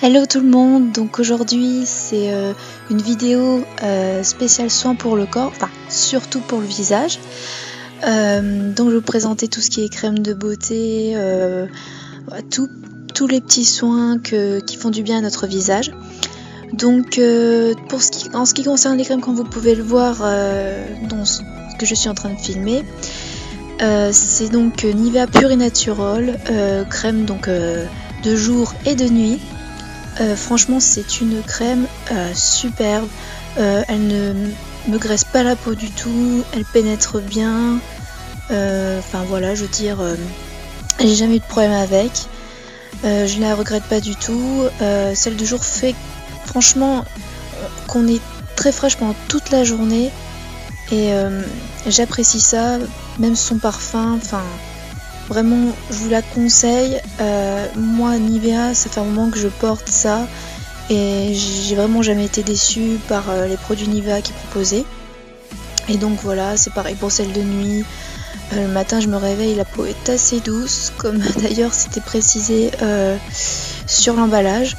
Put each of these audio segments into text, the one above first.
Hello tout le monde, donc aujourd'hui c'est une vidéo spéciale soin pour le corps, enfin surtout pour le visage. Donc je vais vous présenter tout ce qui est crème de beauté, tous les petits soins qui font du bien à notre visage. Donc en ce qui concerne les crèmes, comme vous pouvez le voir dans ce que je suis en train de filmer, c'est donc Nivea Pure et Natural, crème donc de jour et de nuit. Franchement c'est une crème superbe, elle ne me graisse pas la peau du tout, elle pénètre bien, enfin voilà, je veux dire, j'ai jamais eu de problème avec, je la regrette pas du tout. Celle de jour fait franchement qu'on est très fraîche pendant toute la journée et j'apprécie ça, même son parfum, enfin vraiment je vous la conseille. Moi Nivea, ça fait un moment que je porte ça et j'ai vraiment jamais été déçue par les produits Nivea qu'ils proposaient. Et donc voilà, c'est pareil pour celle de nuit. Le matin je me réveille, la peau est assez douce, comme d'ailleurs c'était précisé sur l'emballage.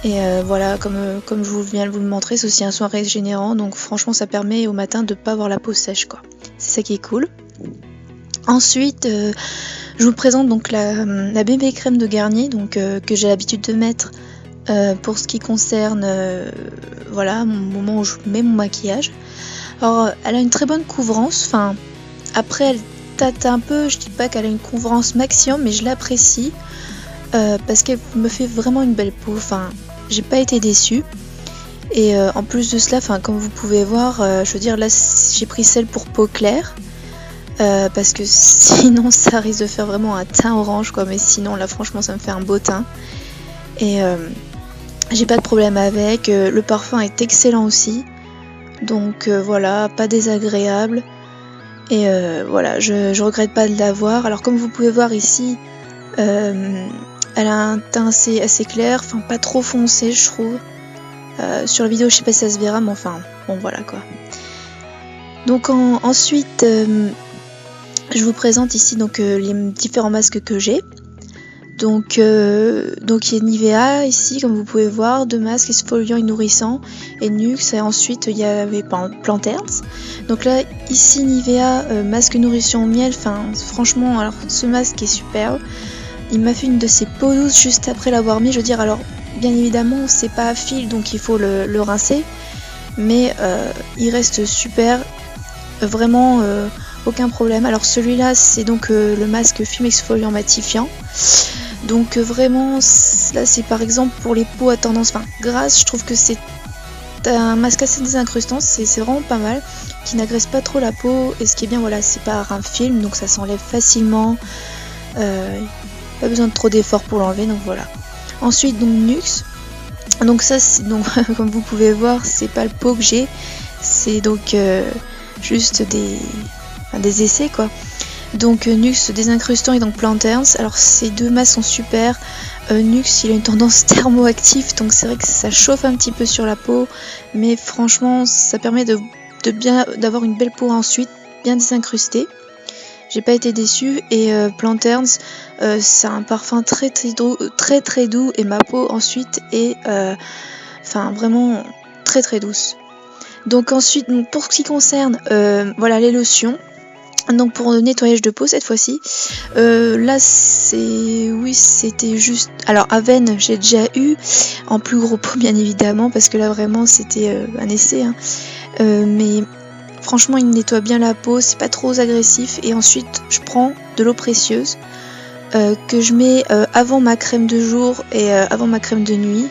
Et voilà, comme je viens de vous le montrer, c'est aussi un soin régénérant, donc franchement ça permet au matin de pas avoir la peau sèche quoi. C'est ça qui est cool. Ensuite, je vous présente donc la bébé crème de Garnier, donc que j'ai l'habitude de mettre pour ce qui concerne voilà, mon moment où je mets mon maquillage. Alors, elle a une très bonne couvrance. Enfin, après, elle tâte un peu. Je dis pas qu'elle a une couvrance maximum, mais je l'apprécie parce qu'elle me fait vraiment une belle peau. Enfin, j'ai pas été déçue. Et en plus de cela, enfin, comme vous pouvez voir, je veux dire là, j'ai pris celle pour peau claire. Parce que sinon ça risque de faire vraiment un teint orange quoi, mais sinon là franchement ça me fait un beau teint et j'ai pas de problème avec, le parfum est excellent aussi, donc voilà, pas désagréable et voilà, je regrette pas de l'avoir. Alors comme vous pouvez voir ici, elle a un teint assez clair, enfin pas trop foncé je trouve. Sur la vidéo je sais pas si ça se verra, mais enfin bon voilà quoi. Donc ensuite je vous présente ici donc les différents masques que j'ai. Donc il y a Nivea ici, comme vous pouvez voir, 2 masques exfoliants et nourrissants, et Nuxe, et ensuite il y avait Planters. Donc là ici Nivea masque nourrissant au miel, enfin franchement alors ce masque est superbe. Il m'a fait une de ses peaux douces juste après l'avoir mis, je veux dire, alors bien évidemment c'est pas à fil donc il faut le rincer, mais il reste super, vraiment aucun problème. Alors celui-là c'est donc le masque film exfoliant matifiant, donc vraiment là c'est par exemple pour les peaux à tendance grasse, je trouve que c'est un masque assez désincrustant, c'est vraiment pas mal, qui n'agresse pas trop la peau, et ce qui est bien voilà, c'est par un film donc ça s'enlève facilement, pas besoin de trop d'efforts pour l'enlever, donc voilà. Ensuite donc Nuxe, donc ça c'est donc comme vous pouvez voir c'est pas le pot que j'ai, c'est donc juste des essais quoi. Donc Nuxe désincrustant et donc Planters. Alors ces 2 masques sont super. Nuxe il a une tendance thermoactive, donc c'est vrai que ça chauffe un petit peu sur la peau, mais franchement ça permet d'avoir une belle peau ensuite, bien désincrustée. J'ai pas été déçue. Et Planters, c'est un parfum très doux, et ma peau ensuite est vraiment très douce. Donc ensuite, pour ce qui concerne voilà les lotions, donc pour le nettoyage de peau cette fois-ci, là c'était juste, alors Aven j'ai déjà eu en plus gros pot bien évidemment, parce que là vraiment c'était un essai hein. Mais franchement il nettoie bien la peau, c'est pas trop agressif. Et ensuite je prends de l'eau précieuse que je mets avant ma crème de jour et avant ma crème de nuit.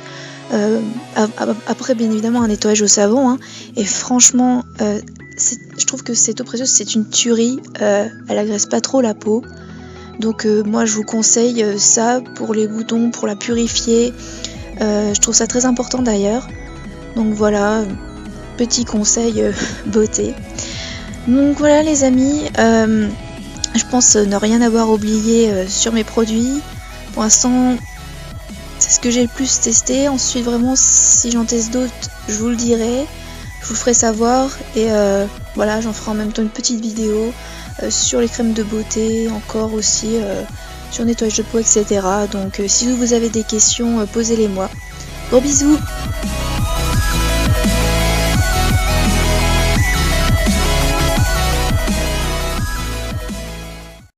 Après bien évidemment un nettoyage au savon hein. Et franchement je trouve que cette eau précieuse c'est une tuerie, elle agresse pas trop la peau, donc moi je vous conseille ça pour les boutons, pour la purifier, je trouve ça très important d'ailleurs, donc voilà, petit conseil beauté. Donc voilà les amis, je pense ne rien avoir oublié sur mes produits. Pour l'instant c'est ce que j'ai le plus testé. Ensuite vraiment si j'en teste d'autres je vous le dirai, je vous le ferai savoir. Et voilà, j'en ferai en même temps une petite vidéo sur les crèmes de beauté, encore aussi sur le nettoyage de peau, etc. Donc si vous avez des questions, posez-les moi. Gros bisous.